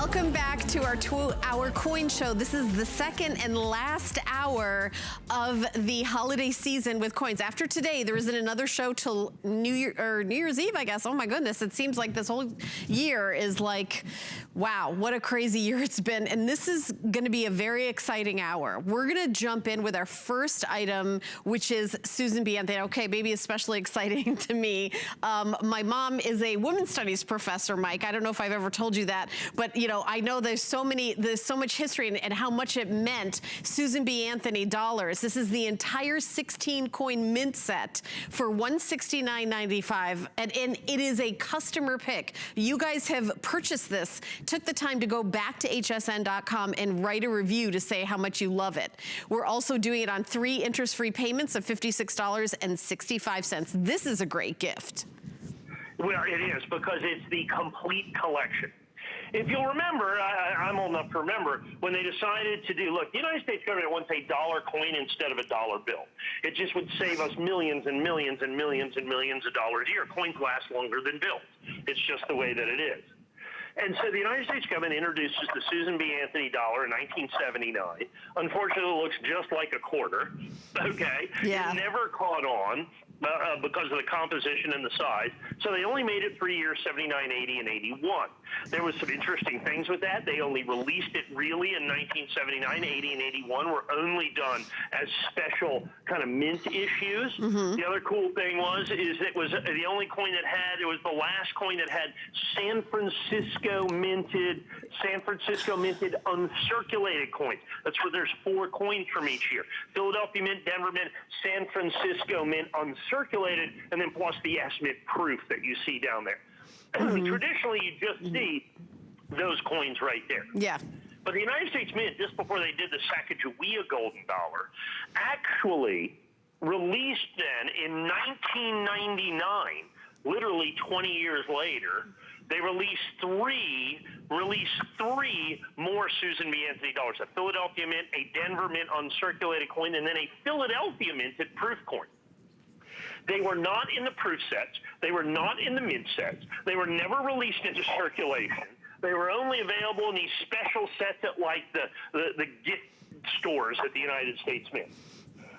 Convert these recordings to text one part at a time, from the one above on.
Welcome back to our 2-hour coin show. This is the second and last hour of the holiday season with coins. After today, there isn't another show till New Year's Eve, I guess. Oh my goodness, it seems like this whole year is like, wow, what a crazy year it's been. And this is gonna be a very exciting hour. We're gonna jump in with our first item, which is Susan B. Anthony. Okay, maybe especially exciting to me. My mom is a women's studies professor, Mike. I don't know if I've ever told you that, but you know, I know there's so much history and how much it meant. Susan B. Anthony dollars. This is the entire 16 coin mint set for $169.95, and it is a customer pick. You guys have purchased this, took the time to go back to hsn.com and write a review to say how much you love it. We're also doing it on 3 interest-free payments of $56.65. This is a great gift. Well, it is, because it's the complete collection. If you'll remember, I'm old enough to remember, when they decided to do, look, the United States government wants a dollar coin instead of a dollar bill. It just would save us millions and millions and millions and millions of dollars a year. Coins last longer than bills. It's just the way that it is. And so the United States government introduces the Susan B. Anthony dollar in 1979. Unfortunately, it looks just like a quarter, okay? Yeah. It never caught on because of the composition and the size. So they only made it 3 years, 79, 80, and 81. There was some interesting things with that. They only released it really in 1979, 80, and 81 were only done as special kind of mint issues. Mm-hmm. The other cool thing is it was the only coin that had, it was the last coin that had San Francisco minted uncirculated coins. That's where there's 4 coins from each year. Philadelphia Mint, Denver Mint, San Francisco Mint uncirculated, and then plus the S Mint proof that you see down there. Mm-hmm. Traditionally, you just see those coins right there. Yeah. But the United States Mint, just before they did the Sacagawea golden dollar, actually released then in 1999, literally 20 years later, they released three more Susan B. Anthony dollars: a Philadelphia Mint, a Denver Mint uncirculated coin, and then a Philadelphia Minted proof coin. They were not in the proof sets. They were not in the mint sets. They were never released into circulation. They were only available in these special sets at like the gift stores at the United States Mint.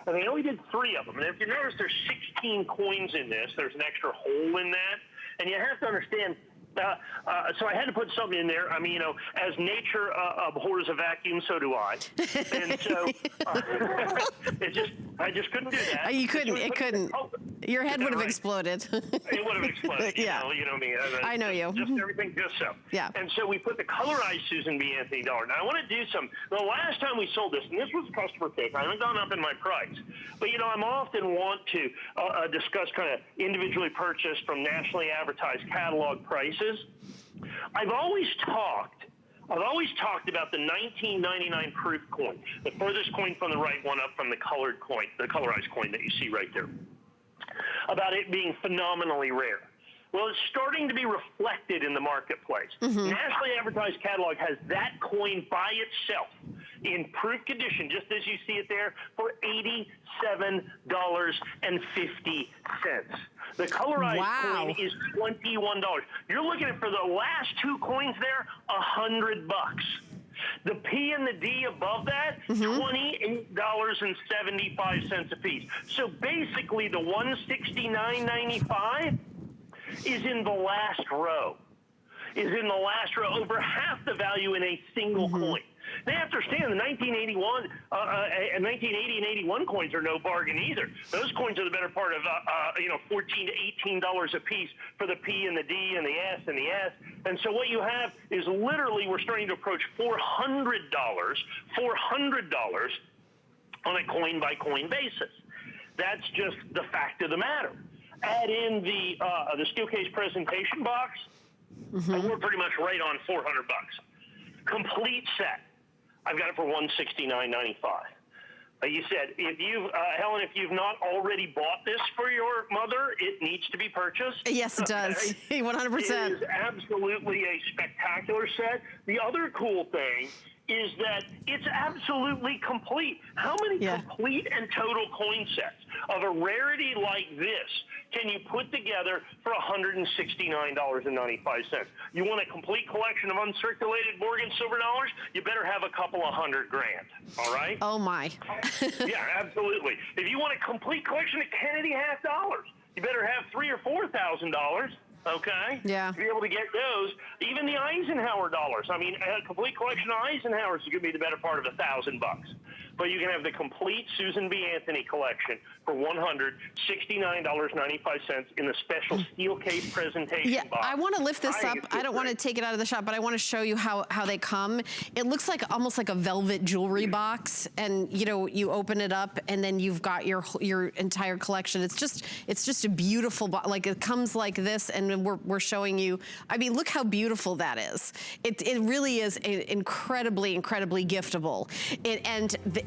And they only did 3 of them. And if you notice, there's 16 coins in this. There's an extra hole in that. And you have to understand, so I had to put something in there. I mean, you know, as nature abhors a vacuum, so do I. And so I just couldn't do that. You couldn't. It couldn't. Your head would have exploded. It would have exploded. Yeah. You know me. I know you. Just everything just so. Yeah. And so we put the colorized Susan B. Anthony dollar. Now I want to do the last time we sold this, and this was a customer pick. I haven't gone up in my price, but you know, I'm often want to discuss kind of individually purchased from nationally advertised catalog prices. I've always talked about the 1999 proof coin, the furthest coin from the right one up from the colored coin, the colorized coin that you see right there, about it being phenomenally rare. Well, it's starting to be reflected in the marketplace. Mm-hmm. Nationally advertised catalog has that coin by itself in proof condition, just as you see it there, for $87.50. The colorized coin is $21. You're looking at, for the last 2 coins there, $100. The P and the D above that, $28.75 a piece. So basically, the $169.95 is in the last row. Over half the value in a single coin. They have to understand the 1980 and 81 coins are no bargain either. Those coins are the better part of $14 to $18 a piece for the P and the D and the S and the S. And so what you have is literally we're starting to approach $400 on a coin by coin basis. That's just the fact of the matter. Add in the steel case presentation box, and we're pretty much right on $400. Complete set. I've got it for $169.95. You said, Helen, if you've not already bought this for your mother, it needs to be purchased. Yes, it does. 100%. It is absolutely a spectacular set. The other cool thing is that it's absolutely complete. How many complete and total coin sets of a rarity like this can you put together for $169.95? You want a complete collection of uncirculated Morgan silver dollars? You better have a couple of $100 grand, all right? Oh, my. Yeah, absolutely. If you want a complete collection of Kennedy half dollars, you better have $3,000 or $4,000. Okay? Yeah. To be able to get those, even the Eisenhower dollars. I mean, a complete collection of Eisenhowers is going to be the better part of $1,000. But you can have the complete Susan B. Anthony collection for $169.95 in the special steel case presentation box. I want to lift this up. I don't want to take it out of the shop, but I want to show you how they come. It looks like almost like a velvet jewelry box, and you know, you open it up and then you've got your entire collection. It's just a beautiful box. Like, it comes like this, and we're showing you. I mean, look how beautiful that is. It really is incredibly giftable.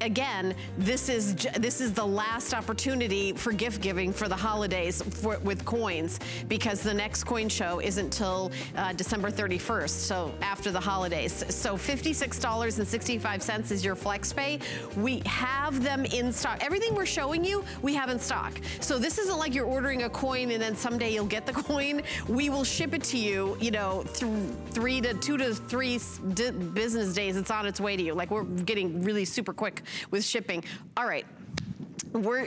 Again, this is the last opportunity for gift giving for the holidays with coins, because the next coin show isn't till December 31st, so after the holidays. So $56.65 is your flex pay. We have them in stock. Everything we're showing you, we have in stock. So this isn't like you're ordering a coin and then someday you'll get the coin. We will ship it to you, you know, through 2 to 3 business days. It's on its way to you. Like, we're getting really super quick with shipping. All right.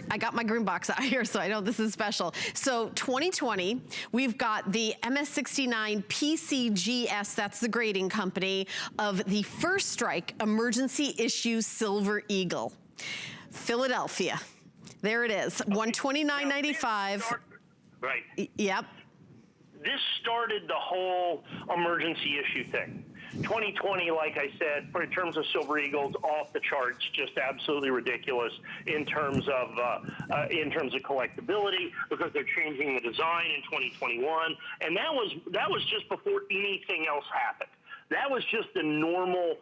I got my green box out here, so I know this is special. So 2020, we've got the MS69 PCGS, that's the grading company, of the First Strike Emergency Issue Silver Eagle. Philadelphia. There it is, $129.95. Right. Yep. This started the whole emergency issue thing. 2020, like I said, in terms of Silver Eagles, off the charts, just absolutely ridiculous in terms of collectability, because they're changing the design in 2021, and that was just before anything else happened. That was just the normal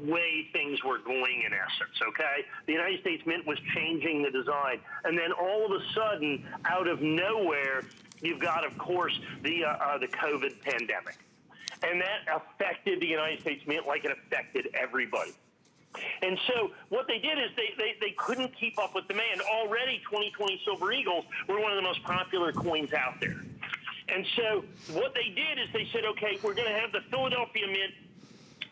way things were going, in essence, okay? The United States Mint was changing the design, and then all of a sudden, out of nowhere, you've got, of course, the COVID pandemic. And that affected the United States Mint like it affected everybody. And so what they did is they couldn't keep up with demand. Already 2020 Silver Eagles were one of the most popular coins out there. And so what they did is they said, okay, we're going to have the Philadelphia Mint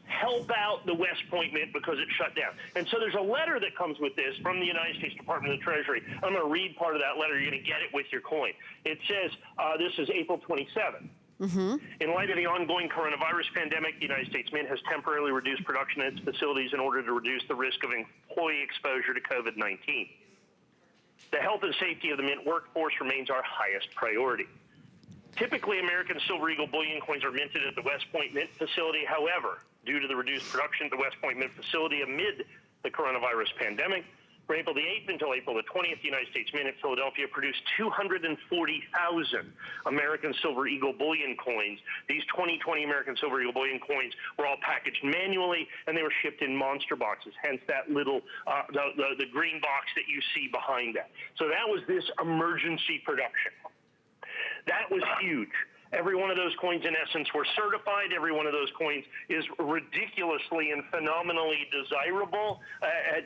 help out the West Point Mint because it shut down. And so there's a letter that comes with this from the United States Department of the Treasury. I'm going to read part of that letter. You're going to get it with your coin. It says, this is April 27th. In light of the ongoing coronavirus pandemic, the United States Mint has temporarily reduced production at its facilities in order to reduce the risk of employee exposure to COVID-19. The health and safety of the Mint workforce remains our highest priority. Typically, American Silver Eagle bullion coins are minted at the West Point Mint facility. However, due to the reduced production at the West Point Mint facility amid the coronavirus pandemic, from April the 8th until April the 20th, the United States Mint at Philadelphia produced 240,000 American Silver Eagle bullion coins. These 2020 American Silver Eagle bullion coins were all packaged manually, and they were shipped in monster boxes, hence that little, the green box that you see behind that. So that was this emergency production. That was huge. Every one of those coins, in essence, were certified. Every one of those coins is ridiculously and phenomenally desirable,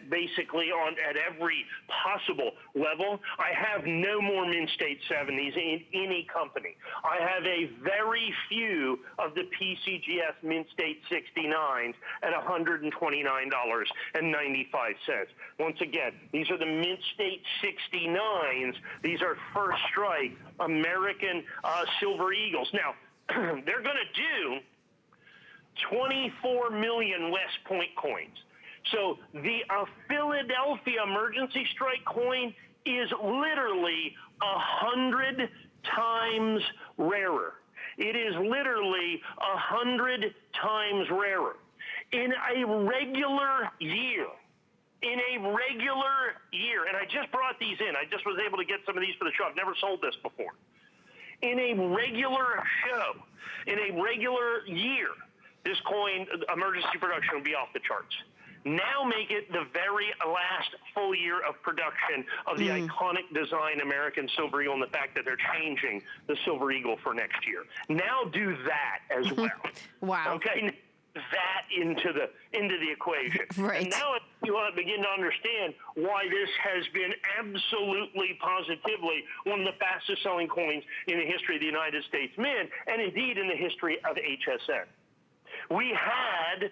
basically at every possible level. I have no more Mint State 70s in any company. I have a very few of the PCGS Mint State 69s at $129.95. Once again, these are the Mint State 69s. These are First Strike American Silver Eagles. Now, they're going to do 24 million West Point coins. So the Philadelphia Emergency Strike coin is literally 100 times rarer. It is literally 100 times rarer. In a regular year, and I just brought these in. I just was able to get some of these for the show. I've never sold this before. In a regular show, in a regular year, this coin, emergency production, will be off the charts. Now make it the very last full year of production of the iconic design American Silver Eagle, and the fact that they're changing the Silver Eagle for next year. Now do that as well. Wow. Okay? that into the equation. Right. And now you want to begin to understand why this has been absolutely, positively one of the fastest selling coins in the history of the United States Mint, and indeed in the history of HSN. We had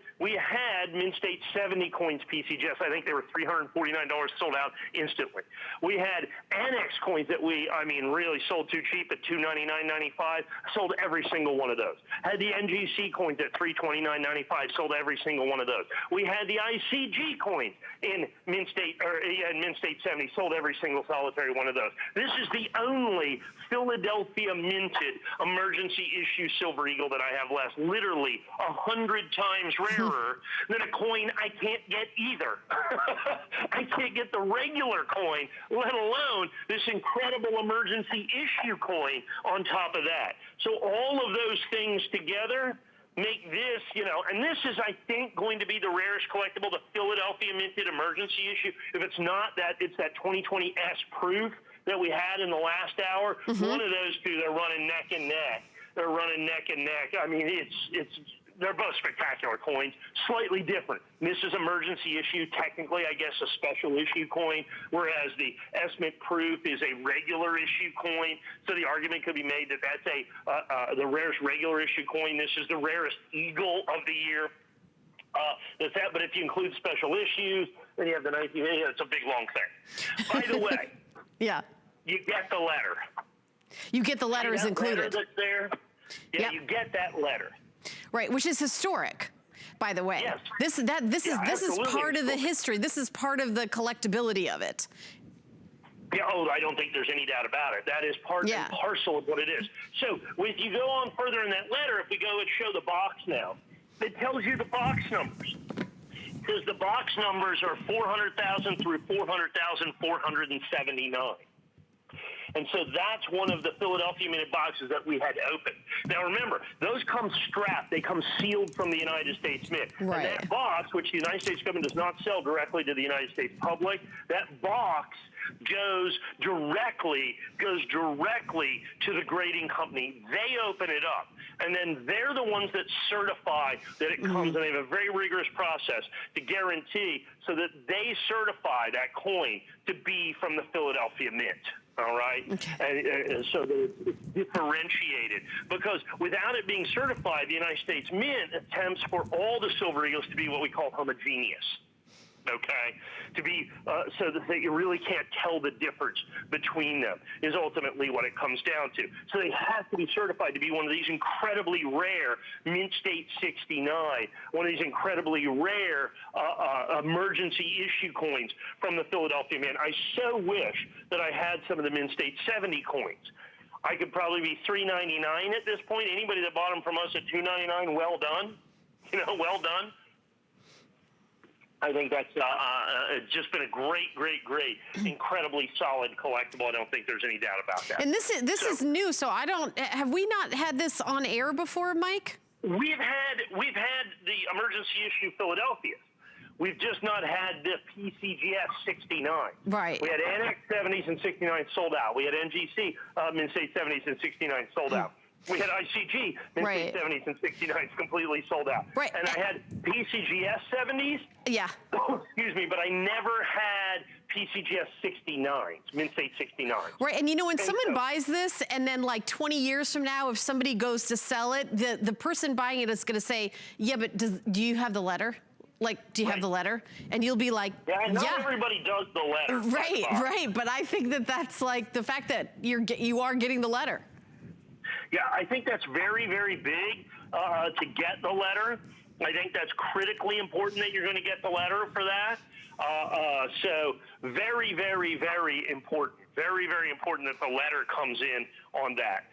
Mint State 70 coins PCGS. I think they were $349, sold out instantly. We had Annex coins that really sold too cheap at $299.95. Sold every single one of those. Had the NGC coins at $329.95. Sold every single one of those. We had the ICG coins in Mint State 70. Sold every single solitary one of those. This is the only Philadelphia minted emergency issue Silver Eagle that I have left. Literally 100 times rarer than a coin I can't get either. I can't get the regular coin, let alone this incredible emergency issue coin on top of that. So all of those things together make this, and this is, I think, going to be the rarest collectible, the Philadelphia minted emergency issue. If it's not that, it's that 2020 S proof that we had in the last hour. One of those two, they're running neck and neck. They're running neck and neck. I mean, they're both spectacular coins, slightly different. This is emergency issue, technically, I guess, a special issue coin, whereas the S-Mint Proof is a regular issue coin. So the argument could be made that that's the rarest regular issue coin. This is the rarest Eagle of the year. But if you include special issues, then you have the 1980. It's a big, long thing. By the way, yeah, you get the letter. You get the letters included. Letter that's there? Yeah, you get that letter. Right, which is historic, by the way. Yes. This is part of the history. This is part of the collectability of it. Yeah, I don't think there's any doubt about it. That is part and parcel of what it is. So if you go on further in that letter, if we go and show the box now, it tells you the box numbers. Because the box numbers are 400,000 through 400,479. And so that's one of the Philadelphia minted boxes that we had open. Now remember, those come strapped. They come sealed from the United States Mint. Right. And that box, which the United States government does not sell directly to the United States public, that box goes directly to the grading company. They open it up. And then they're the ones that certify that it comes, and they have a very rigorous process to guarantee so that they certify that coin to be from the Philadelphia Mint. All right, and so that it's differentiated, because without it being certified, the United States Mint attempts for all the Silver Eagles to be what we call homogeneous. Okay, to be so that you really can't tell the difference between them is ultimately what it comes down to. So they have to be certified to be one of these incredibly rare Mint State 69, one of these incredibly rare emergency issue coins from the Philadelphia Mint. I so wish that I had some of the Mint State 70 coins. I could probably be $3.99 at this point. Anybody that bought them from us at $2.99, well done. Well done. I think that's it's just been a great, incredibly solid collectible. I don't think there's any doubt about that. And this is new, so have we not had this on air before, Mike? We've had the emergency issue Philadelphia. We've just not had the PCGS 69. Right. We had Annex 70s and 69 sold out. We had NGC Mint State 70s and 69 sold out. We had ICG Mint State 70s and 69s completely sold out. Right. And I had PCGS 70s. Yeah. Excuse me, but I never had PCGS 69s, Mint State 69s. Right, and when someone buys this, and then like 20 years from now, if somebody goes to sell it, the person buying it is going to say, yeah, but do you have the letter? Like, do you have the letter? And you'll be like, not everybody does the letter. Right, but I think that's like the fact that you are getting the letter. Yeah, I think that's very, very big to get the letter. I think that's critically important that you're going to get the letter for that. So very, very, very important. Very, very important that the letter comes in on that,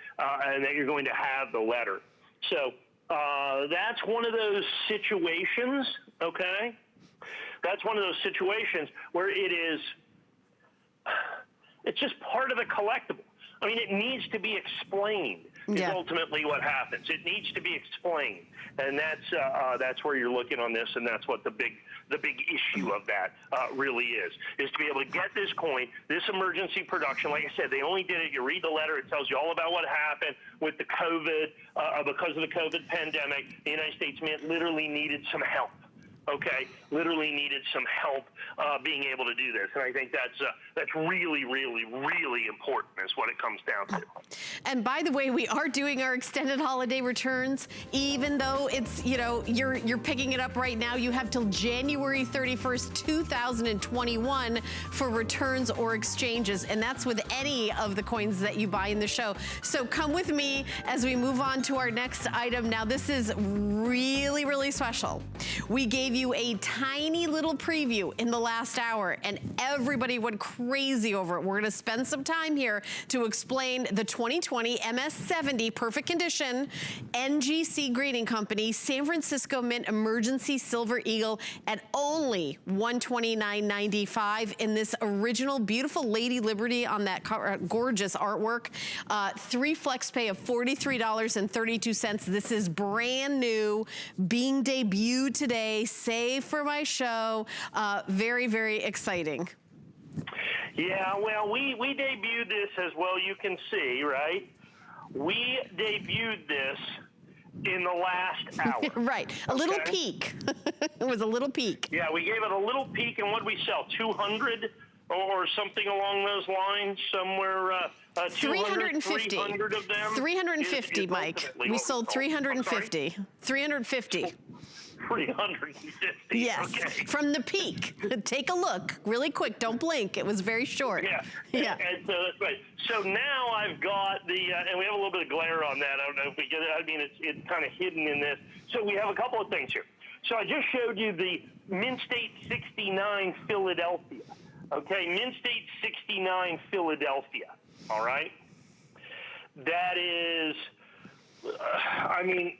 and that you're going to have the letter. So that's one of those situations, okay? That's one of those situations where it's just part of the collectible. I mean, it needs to be explained. Is ultimately what happens. It needs to be explained, and that's where you're looking on this, and that's what the big issue of that really is to be able to get this coin, this emergency production. Like I said, they only did it. You read the letter; it tells you all about what happened with the COVID, because of the COVID pandemic. The United States Mint literally needed some help. Okay, literally needed some help being able to do this, and I think that's really, really, really important is what it comes down to. And by the way, we are doing our extended holiday returns, even though it's, you know, you're picking it up right now. You have till January 31st, 2021 for returns or exchanges, and that's with any of the coins that you buy in the show. So come with me as we move on to our next item. Now, this is really, really special. We gave you a tiny little preview in the last hour, and everybody went crazy over it. We're going to spend some time here to explain the 2020 MS70 perfect condition NGC Grading Company San Francisco Mint Emergency Silver Eagle at only $129.95 in this original beautiful Lady Liberty on that gorgeous artwork. 3 flex pay of $43.32. This is brand new, being debuted today. Save for my show. Very, very exciting. Yeah, well, we debuted this as well, you can see, right? We debuted this in the last hour. Right, a little peek. It was a little peek. Yeah, we gave it a little peek, and what did we sell? 200 or something along those lines, somewhere. 350. 300 of them. 350, Mike. We sold 350. 350. 350. Yes, okay. From the peak. Take a look, really quick. Don't blink. It was very short. Yeah. And so that's right. So now I've got the, and we have a little bit of glare on that. I don't know if we get it. I mean, it's kind of hidden in this. So we have a couple of things here. So I just showed you the Mint State 69 Philadelphia. Okay, Mint State 69 Philadelphia. All right. That is, I mean,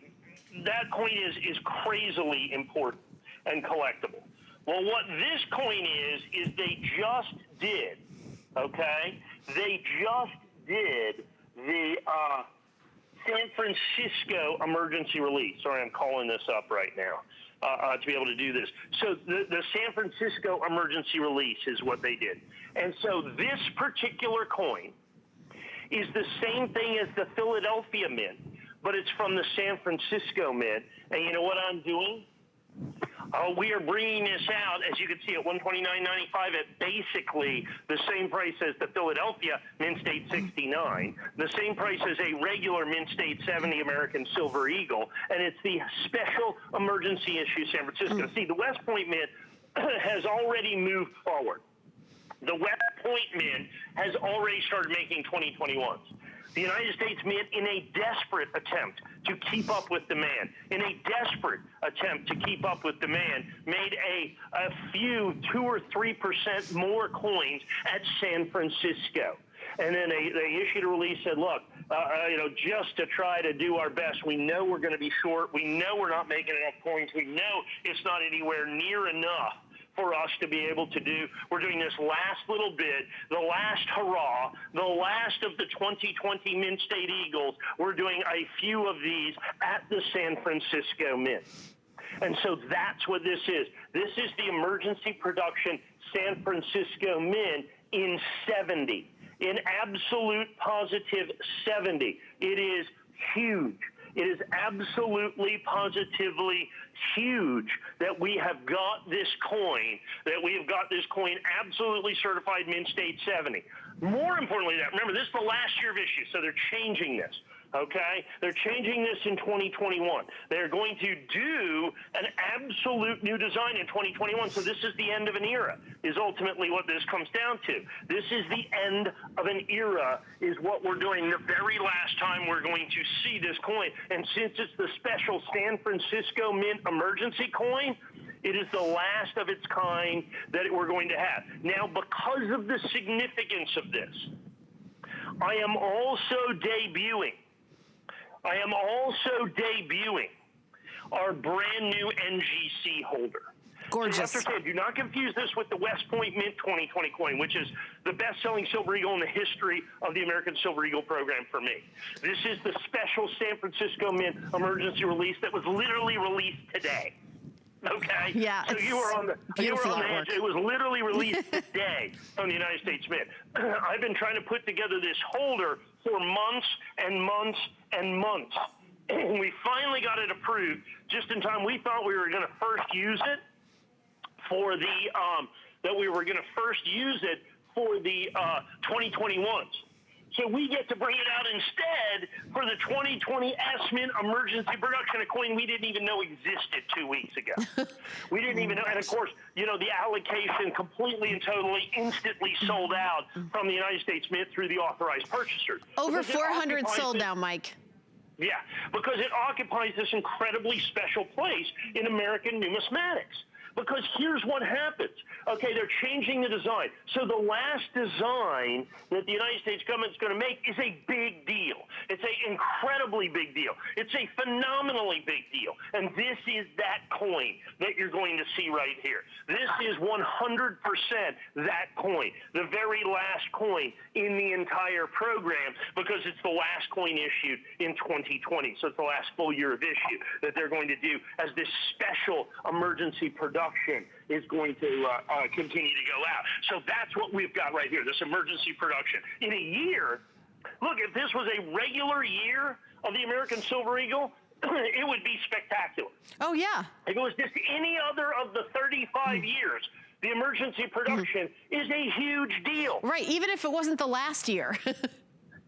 that coin is crazily important and collectible. Well, what this coin is they just did, okay? They just did the San Francisco emergency release. Sorry, I'm calling this up right now to be able to do this. So the San Francisco emergency release is what they did. And so this particular coin is the same thing as the Philadelphia Mint, but it's from the San Francisco Mint. And you know what I'm doing? We are bringing this out, as you can see, at $129.95 at basically the same price as the Philadelphia Mint State 69, the same price as a regular Mint State 70 American Silver Eagle, and it's the special emergency issue San Francisco. See, the West Point Mint has already moved forward. The West Point Mint has already started making 2021s. The United States Mint, in a desperate attempt to keep up with demand, made a few 2 or 3% more coins at San Francisco. And then they issued a release, said, look, just to try to do our best, we know we're going to be short. We know we're not making enough coins. We know it's not anywhere near enough for us to be able to do. We're doing this last little bit, the last hurrah, the last of the 2020 Mint State Eagles. We're doing a few of these at the San Francisco Mint. And so that's what this is. This is the emergency production San Francisco Mint in 70, in absolute positive 70. It is huge. It is absolutely, positively huge that we have got this coin, absolutely certified Mint State 70. More importantly than that, remember, this is the last year of issue, so they're changing this. Okay? They're changing this in 2021. They're going to do an absolute new design in 2021, so this is the end of an era, is ultimately what this comes down to. This is the end of an era, is what we're doing. The very last time we're going to see this coin, and since it's the special San Francisco Mint emergency coin, it is the last of its kind that we're going to have. Now, because of the significance of this, I am also debuting our brand new NGC holder. Gorgeous. So do not confuse this with the West Point Mint 2020 coin, which is the best-selling Silver Eagle in the history of the American Silver Eagle program for me. This is the special San Francisco Mint emergency release that was literally released today. Okay. Yeah. So you were on the edge. It was literally released today from the United States Mint. I've been trying to put together this holder for months and months and months. And we finally got it approved just in time. We thought we were going to first use it for the 2021s. So we get to bring it out instead for the 2020 S-Mint emergency production, a coin we didn't even know existed 2 weeks ago. We didn't even know. And, of course, you know, the allocation completely and totally instantly sold out from the United States Mint through the authorized purchasers. Over 400 sold now, Mike. Yeah, because it occupies this incredibly special place in American numismatics. Because here's what happens. Okay, they're changing the design. So the last design that the United States government is going to make is a big deal. It's an incredibly big deal. It's a phenomenally big deal. And this is that coin that you're going to see right here. This is 100% that coin, the very last coin in the entire program, because it's the last coin issued in 2020. So it's the last full year of issue that they're going to do as this special emergency production is going to continue to go out. So that's what we've got right here, this emergency production. In a year, look, if this was a regular year of the American Silver Eagle, it would be spectacular. Oh, yeah. If it was just any other of the 35 years, the emergency production is a huge deal. Right, even if it wasn't the last year.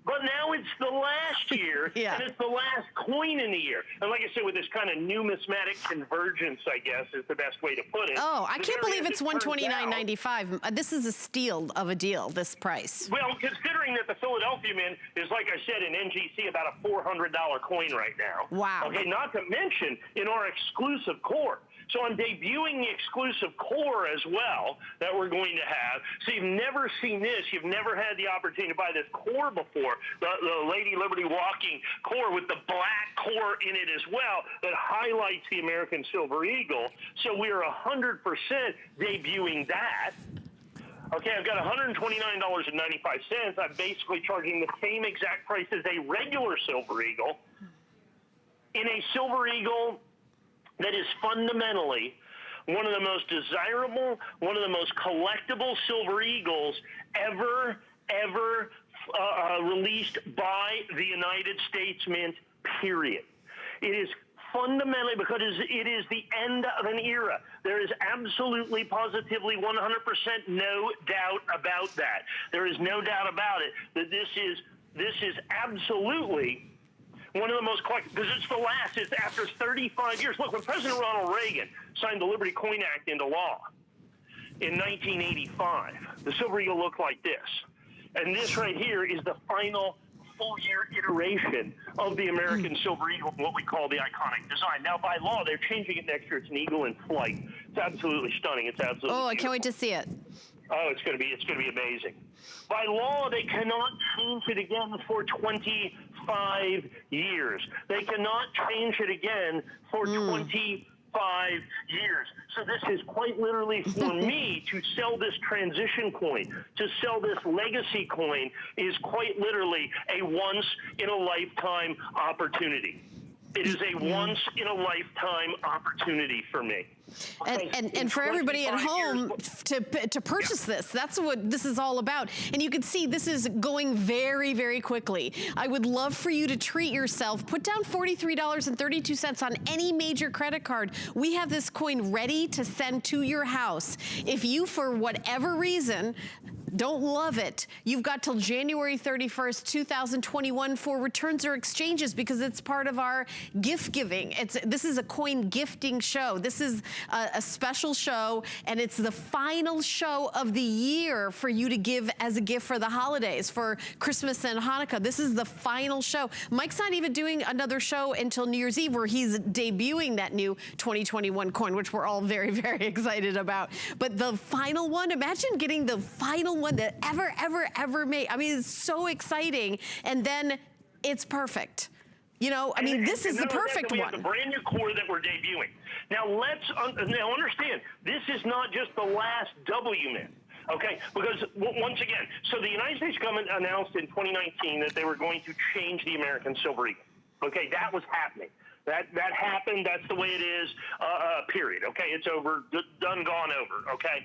But now it's the last year, Yeah. and it's the last coin in the year. And like I said, with this kind of numismatic convergence, I guess, is the best way to put it. Oh, I can't believe it's $129.95. This is a steal of a deal, this price. Well, considering that the Philadelphia Mint is, like I said, in NGC, about a $400 coin right now. Wow. Okay, not to mention in our exclusive core. So I'm debuting the exclusive core as well that we're going to have. So you've never seen this. You've never had the opportunity to buy this core before, the Lady Liberty Walking core with the black core in it as well that highlights the American Silver Eagle. So we are 100% debuting that. Okay, I've got $129.95. I'm basically charging the same exact price as a regular Silver Eagle. In a Silver Eagle that is fundamentally one of the most desirable, one of the most collectible Silver Eagles ever released by the United States Mint, period. It is fundamentally because it is the end of an era. There is absolutely, positively, 100% no doubt about that. There is no doubt about it that this is absolutely one of the most collectible, because it's the last. It's after 35 years. Look, when President Ronald Reagan signed the Liberty Coin Act into law in 1985, the Silver Eagle looked like this. And this right here is the final full-year iteration of the American Silver Eagle, what we call the iconic design. Now, by law, they're changing it next year. It's an eagle in flight. It's absolutely stunning. It's absolutely Oh, I can't wait to see it. Oh, it's going to be amazing. By law, they cannot change it again for 25 years. They cannot change it again for 25 years. So this is quite literally for me to sell this transition coin, to sell this legacy coin is quite literally a once-in-a-lifetime opportunity. It is a once-in-a-lifetime opportunity for me. And for everybody at home to purchase this, that's what this is all about. And you can see this is going very, very quickly. I would love for you to treat yourself. Put down $43.32 on any major credit card. We have this coin ready to send to your house. If you, for whatever reason, don't love it, you've got till January 31st, 2021 for returns or exchanges, because it's part of our gift giving. This is a coin gifting show. This is a special show, and it's the final show of the year for you to give as a gift for the holidays, for Christmas and Hanukkah. This is the final show. Mike's not even doing another show until New Year's Eve, where he's debuting that new 2021 coin, which we're all very, very excited about. But the final one, imagine getting the final one that ever made. I mean, it's so exciting. And then it's perfect. You know, I mean, this is the perfect one. We one. have the brand new core that we're debuting. Now, now understand, this is not just the last W Mint. Okay, because once again, so the United States government announced in 2019 that they were going to change the American Silver Eagle. Okay, that was happening. That happened. That's the way it is, period. Okay, it's over, done, gone over. Okay,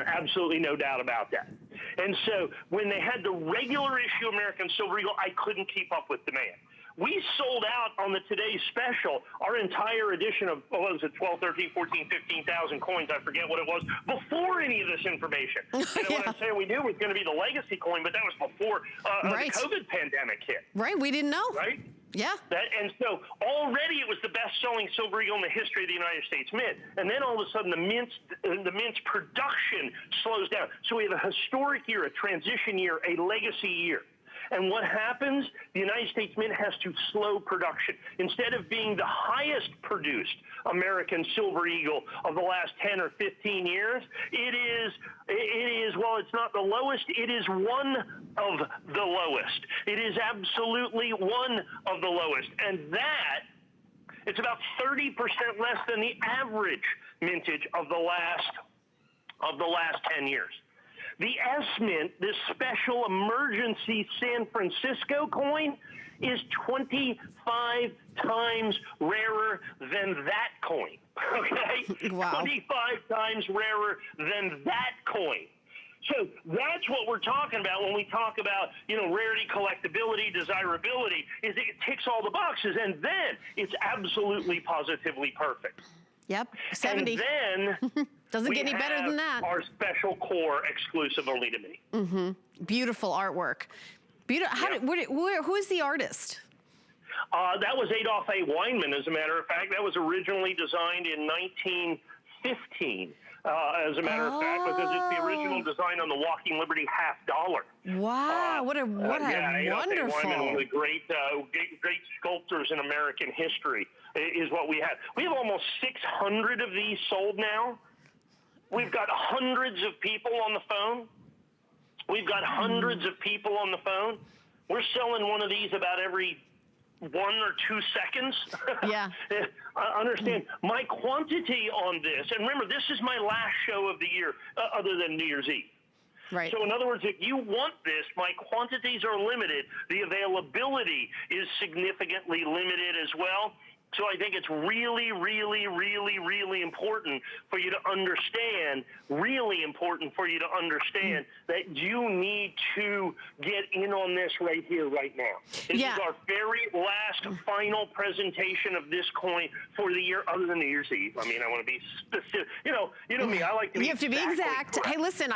absolutely no doubt about that. And so when they had the regular issue American Silver Eagle, I couldn't keep up with demand. We sold out on the today's special, our entire edition of, what was it, 12, 13, 14, 15,000 coins, I forget what it was, before any of this information. You know, what I'm saying, we knew it was going to be the legacy coin, but that was before the COVID pandemic hit. Right, we didn't know. Right? Yeah. And so already it was the best-selling Silver Eagle in the history of the United States Mint. And then all of a sudden the Mint's production slows down. So we have a historic year, a transition year, a legacy year. And what happens? The United States Mint has to slow production. Instead of being the highest produced American Silver Eagle of the last 10 or 15 years, it is, well, it's not the lowest, it is one of the lowest. It is absolutely one of the lowest. And that, it's about 30% less than the average mintage of the last 10 years. The S-Mint, this special emergency San Francisco coin, is 25 times rarer than that coin, okay? Wow. 25 times rarer than that coin. So that's what we're talking about when we talk about, you know, rarity, collectability, desirability, is it ticks all the boxes, and then it's absolutely positively perfect. Yep, 70. And then doesn't get any better than that. Our special core exclusive only to me. Mm-hmm. Beautiful artwork. Who is the artist? That was Adolph A. Weinman, as a matter of fact. That was originally designed in 1915, as a matter of fact, because it's the original design on the Walking Liberty $50. Wow, what a wonderful. Weinman, one of the great sculptors in American history, is what we have. We have almost 600 of these sold now. We've got hundreds of people on the phone. We've got hundreds of people on the phone. We're selling one of these about every 1 or 2 seconds. Yeah. Understand, my quantity on this, and remember, this is my last show of the year, other than New Year's Eve. Right. So in other words, if you want this, my quantities are limited. The availability is significantly limited as well. So I think it's really, really, really, really important for you to understand, that you need to get in on this right here, right now. This is our very last final presentation of this coin for the year, other than New Year's Eve. I mean, I want to be specific. You know me, I like to be You have to be exact. correct. Hey, listen,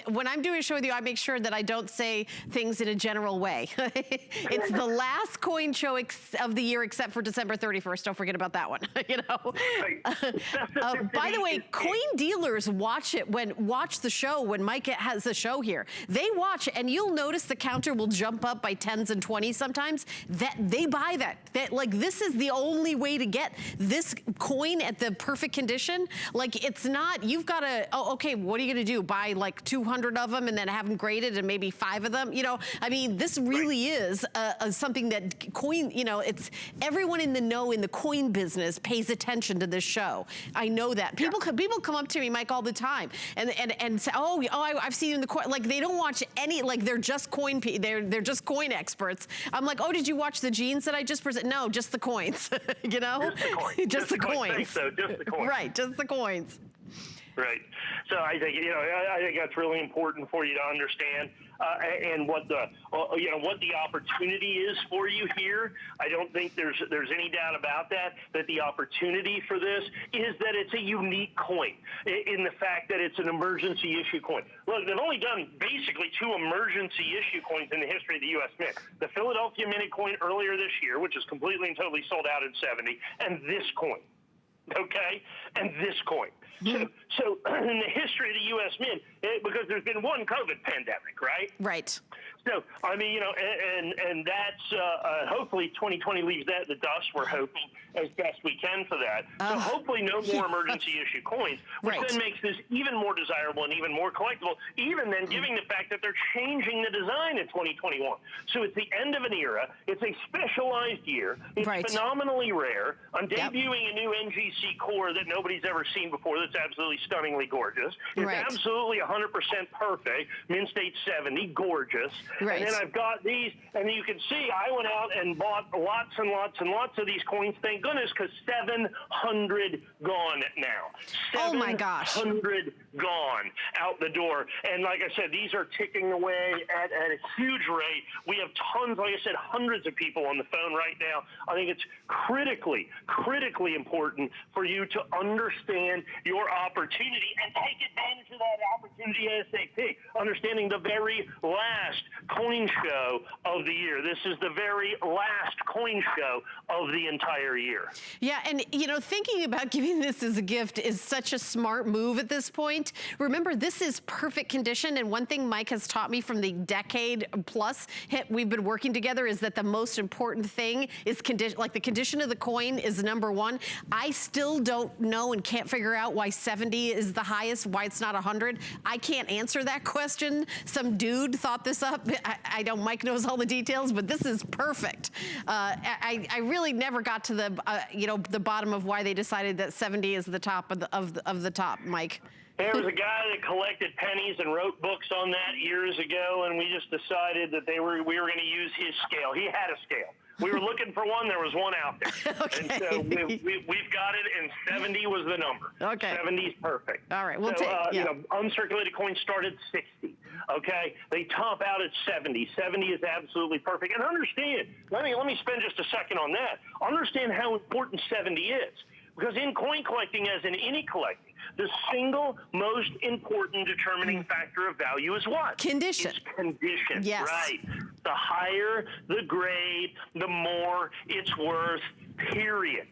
when I'm doing a show with you, I make sure that I don't say things in a general way. It's the last coin show of the year except for December 31st. Don't forget about that one. You know. Right. By the way, coin dealers watch the show when Mike has the show here. They watch, and you'll notice the counter will jump up by 10s and 20s sometimes. That they buy that. Like, this is the only way to get this coin at the perfect condition. Like, it's not. You've got to. Oh, okay. What are you going to do? Buy like 200 of them and then have them graded, and maybe 5 of them. You know. I mean, this really is something that coin. You know, it's everyone in the know in the coin business pays attention to this show. I know that. People come up to me, Mike, all the time and say, oh, I've seen you in the coin. Like, they don't watch any, like, they're just coin, they're just coin experts. I'm like, oh, did you watch the jeans that I just presented? No, just the coins. You know? Just the coins. Just the coins. Right, just the coins. Right. So I think, I think that's really important for you to understand, and what the opportunity is for you here. I don't think there's any doubt about that the opportunity for this is that it's a unique coin in the fact that it's an emergency issue coin. Look, they've only done basically 2 emergency issue coins in the history of the U.S. Mint. The Philadelphia Minted coin earlier this year, which is completely and totally sold out in 70, and this coin. Okay? And this coin. So in the history of the U.S. Mint, because there's been one COVID pandemic, right? Right. So, I mean, you know, and that's, hopefully 2020 leaves that in the dust. We're hoping as best we can for that. So hopefully no more emergency issue coins, which then makes this even more desirable and even more collectible, even then giving the fact that they're changing the design in 2021. So it's the end of an era. It's a specialized year. It's phenomenally rare. I'm debuting a new NGC core that nobody's ever seen before that's absolutely stunningly gorgeous. It's absolutely 100% perfect. Mint State 70, gorgeous. And then I've got these, and you can see I went out and bought lots and lots and lots of these coins. Thank goodness, because 700 gone now. Oh my gosh. 700 gone out the door. And like I said, these are ticking away at a huge rate. We have tons, like I said, hundreds of people on the phone right now. I think it's critically important for you to understand your opportunity and take advantage of that opportunity ASAP. Understanding the very last coin show of the year. This is the very last coin show of the entire year. Yeah, and you know, thinking about giving this as a gift is such a smart move at this point. Remember, this is perfect condition, and one thing Mike has taught me from the decade plus we've been working together is that the most important thing is condition. Like the condition of the coin is number one. I still don't know and can't figure out why 70 is the highest, why it's not 100. I can't answer that question. Some dude thought this up. I know Mike knows all the details, but this is perfect. I really never got to the you know, the bottom of why they decided that 70 is the top of the top, Mike. There was a guy that collected pennies and wrote books on that years ago, and we just decided that we were going to use his scale. He had a scale. We were looking for one. There was one out there. Okay. And so we've got it, and 70 was the number. Okay. 70 is perfect. All right. We'll you know, uncirculated coins start at 60. Okay. They top out at 70. 70 is absolutely perfect. And understand, let me spend just a second on that. Understand how important 70 is. Because in coin collecting, as in any collecting, the single most important determining factor of value is what? Condition. It's condition. Yes. Right. The higher the grade, the more it's worth, period.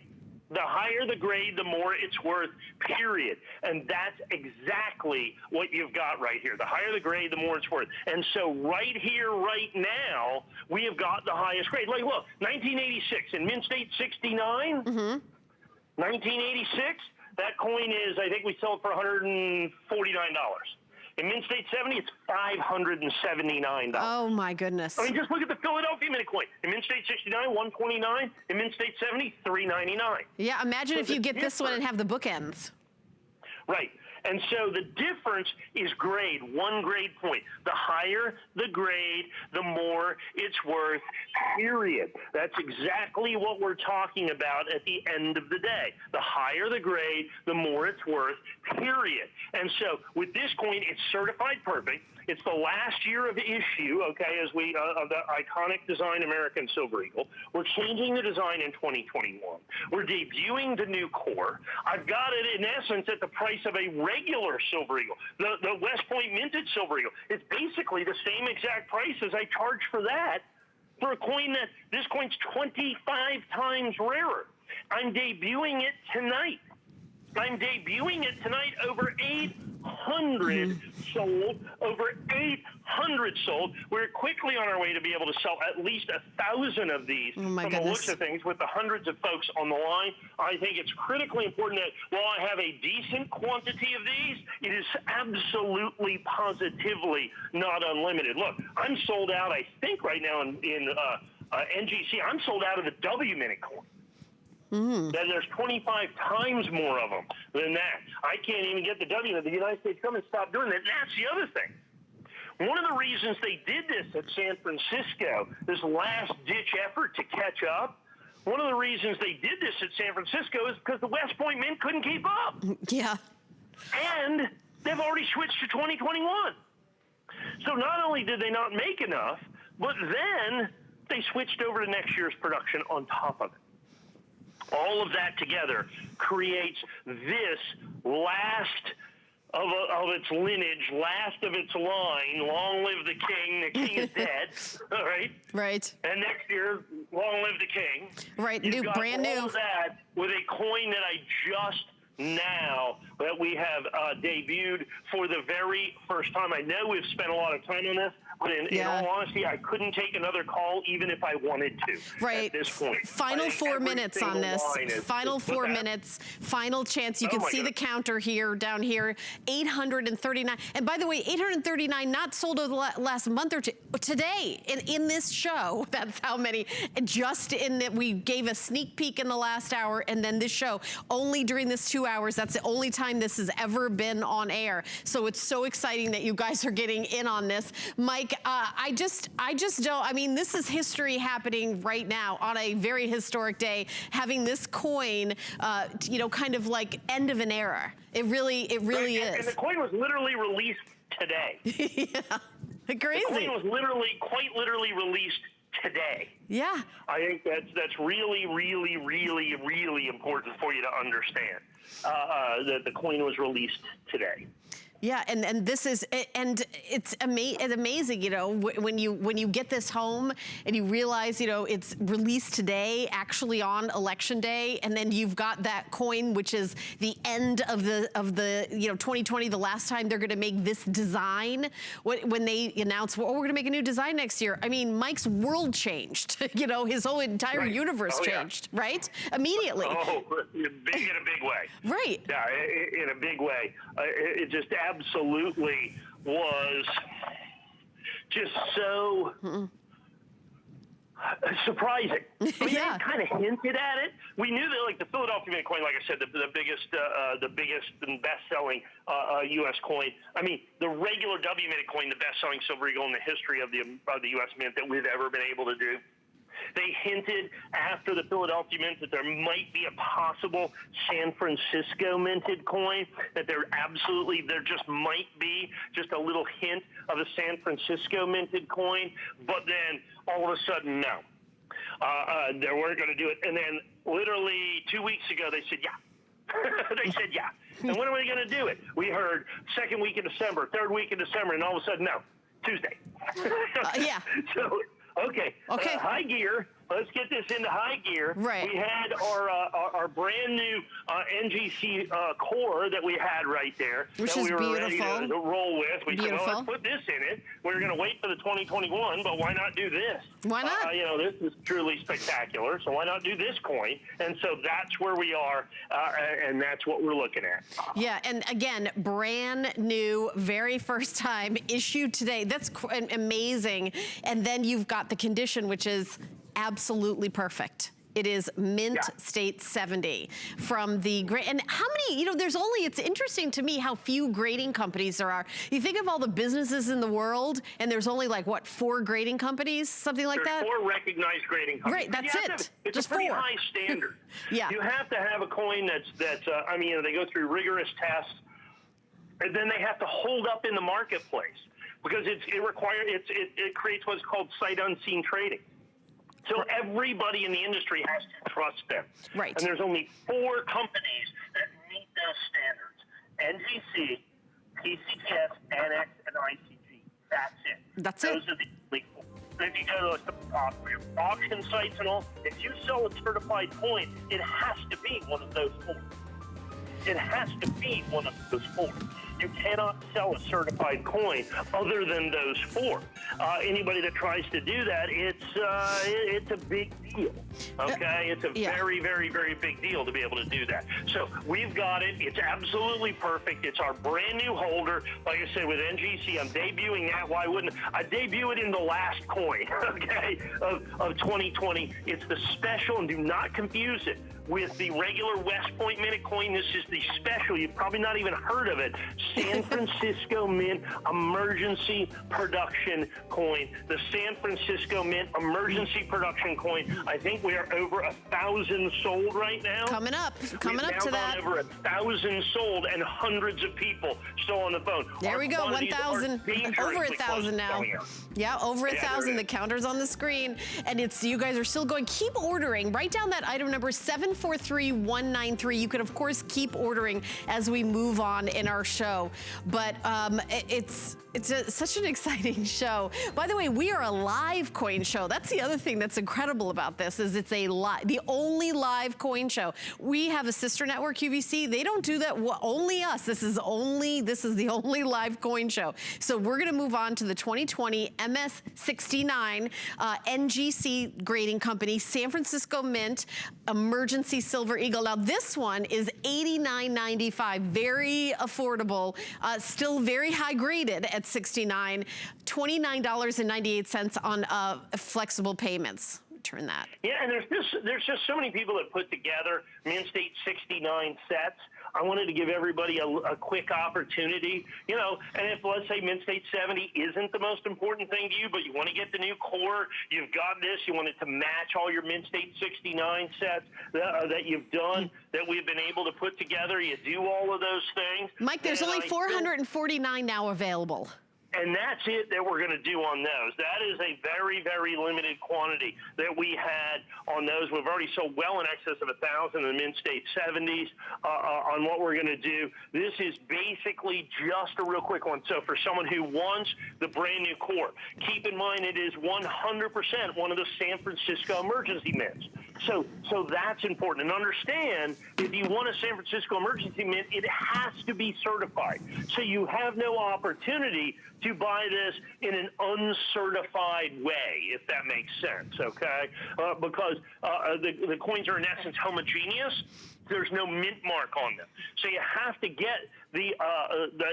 The higher the grade, the more it's worth, period. And that's exactly what you've got right here. The higher the grade, the more it's worth. And so right here, right now, we have got the highest grade. Like, look, 1986 in Mint State 69, 1986, that coin is, I think we sell it for $149. In Mint State 70, it's $579. Oh my goodness. I mean, just look at the Philadelphia Mint coin. In Mint State 69, $129. In Mint State 70, $399. Yeah, imagine if you get this one and have the bookends. Right. And so the difference is grade, 1 grade point. The higher the grade, the more it's worth, period. That's exactly what we're talking about at the end of the day. The higher the grade, the more it's worth, period. And so with this coin, it's certified perfect. It's the last year of issue, okay, as we of the iconic design American Silver Eagle. We're changing the design in 2021. We're debuting the new core. I've got it, in essence, at the price of a regular Silver Eagle. The West Point minted Silver Eagle. It's basically the same exact price as I charge for that for a coin that, this coin's 25 times rarer. I'm debuting it tonight. Over 800 sold. Over 800 sold. We're quickly on our way to be able to sell at least 1,000 of these. Oh my from goodness. the looks of things, with the hundreds of folks on the line. I think it's critically important that while I have a decent quantity of these, it is absolutely, positively not unlimited. Look, I'm sold out, I think, right now in NGC. I'm sold out of the W minute coin. Then there's 25 times more of them than that. I can't even get the W. The United States government stopped doing that. And that's the other thing. One of the reasons they did this at San Francisco, this last-ditch effort to catch up, one of the reasons they did this at San Francisco is because the West Point Mint couldn't keep up. Yeah. And they've already switched to 2021. So not only did they not make enough, but then they switched over to next year's production on top of it. All of that together creates this last of its lineage, last of its line. Long live the king. The king is dead. All right. Right. And next year, long live the king. Right. You've New, got brand all new. of that with a coin that I just now that we have debuted for the very first time. I know we've spent a lot of time on this, but in all honesty, I couldn't take another call even if I wanted to. Right. At this point. Final 4 minutes on this. Final 4 minutes. Final chance. You can see the counter here, down here. 839. And by the way, 839 not sold over the last month or two. Today, in this show, that's how many. Just in that we gave a sneak peek in the last hour, and then this show, only during this 2 hours, that's the only time this has ever been on air. So it's so exciting that you guys are getting in on this. Mike, I just don't, I mean, this is history happening right now on a very historic day, having this coin, you know, kind of like end of an era. It really is. And the coin was literally released today. Yeah, crazy. The coin was quite literally released today. Yeah. I think that's really, really, really, really important for you to understand. That the coin was released today. Yeah, and this is, and it's amazing, you know, when you get this home and you realize, you know, it's released today, actually on election day, and then you've got that coin, which is the end of the you know, 2020, the last time they're going to make this design. When they announced, well, we're going to make a new design next year. I mean, Mike's world changed. You know, his whole entire universe changed, right? Immediately. Oh, in a big way. Right. Yeah, in a big way. It just absolutely was just so surprising. I mean, they kind of hinted at it. We knew that, like the Philadelphia Mint coin, like I said, the biggest and best-selling U.S. coin. I mean, the regular W Mint coin, the best-selling silver eagle in the history of the U.S. Mint that we've ever been able to do. They hinted after the Philadelphia Mint that there might be a possible San Francisco minted coin, that there just might be just a little hint of a San Francisco minted coin, but then all of a sudden, no. They weren't going to do it. And then literally 2 weeks ago, they said, yeah. They said, yeah. And when are we going to do it? We heard second week in December, third week in December, and all of a sudden, no, Tuesday. Yeah. So, okay. High gear. Let's get this into high gear. Right. We had our brand new NGC core that we had right there. Which that is we were beautiful. ready to roll with. We said, well, Beautiful. let's put this in it. We were going to wait for the 2021, but why not do this? Why not? You know, this is truly spectacular, so why not do this coin? And so that's where we are, and that's what we're looking at. Yeah, and again, brand new, very first time, issued today. That's amazing. And then you've got the condition, which is absolutely perfect. It is Mint State 70 from the great. And how many, you know, it's interesting to me how few grading companies there are. You think of all the businesses in the world, and there's only like, what, 4 grading companies, something like that? 4 recognized grading companies. Right, that's it. It's just a pretty 4. high standard. Yeah. You have to have a coin that's I mean, they go through rigorous tests, and then they have to hold up in the marketplace because it creates what's called sight unseen trading. So everybody in the industry has to trust them. Right. And there's only 4 companies that meet those standards: NGC, PCTS, NX, and ICG. That's it. That's it. Those are the only 4. If you go to the auction sites and all, if you sell a certified coin, it has to be one of those 4. It has to be one of those 4. You cannot sell a certified coin other than those 4. Anybody that tries to do that, it's a big deal. Okay, it's a very, very, very big deal to be able to do that. So we've got it. It's absolutely perfect. It's our brand new holder. Like I said, with NGC, I'm debuting that. Why wouldn't I debut it in the last coin? Okay, of 2020. It's the special, and do not confuse it with the regular West Point Mint coin. This is the special. You've probably not even heard of it. San Francisco Mint Emergency Production Coin. The San Francisco Mint Emergency Production Coin. I think we are over 1,000 sold right now. Coming up to that. Over 1,000 sold, and hundreds of people still on the phone. There we go, 1,000, over 1,000 now. Yeah, over 1,000. The counter's on the screen, and you guys are still going. Keep ordering. Write down that item number 743193. You can of course keep ordering as we move on in our show. show, but it's such an exciting show. By the way, we are a live coin show. That's the other thing that's incredible about this, is it's the only live coin show. We have a sister network, QVC. They don't do that. Only us. This is the only live coin show. So we're going to move on to the 2020 MS69 NGC grading company, San Francisco Mint Emergency Silver Eagle. Now this one is $89.95, very affordable, still very high graded at 69, $29.98 on flexible payments. Turn that. Yeah, and there's just so many people that put together Mint State 69 sets. I wanted to give everybody a quick opportunity, you know, and if, let's say, Mint State 70 isn't the most important thing to you, but you want to get the new core, you've got this, you want it to match all your Mint State 69 sets that you've done, that we've been able to put together, you do all of those things. Mike, there's only 449 now available. And that's it that we're going to do on those. That is a very, very limited quantity that we had on those. We've already sold well in excess of 1,000 in the Mint State 70s on what we're going to do. This is basically just a real quick one. So for someone who wants the brand new core, keep in mind it is 100% one of the San Francisco emergency mints. So that's important. And understand, if you want a San Francisco emergency mint, it has to be certified. So you have no opportunity to buy this in an uncertified way, if that makes sense, okay? Because the coins are in essence homogeneous. There's no mint mark on them. So you have to get the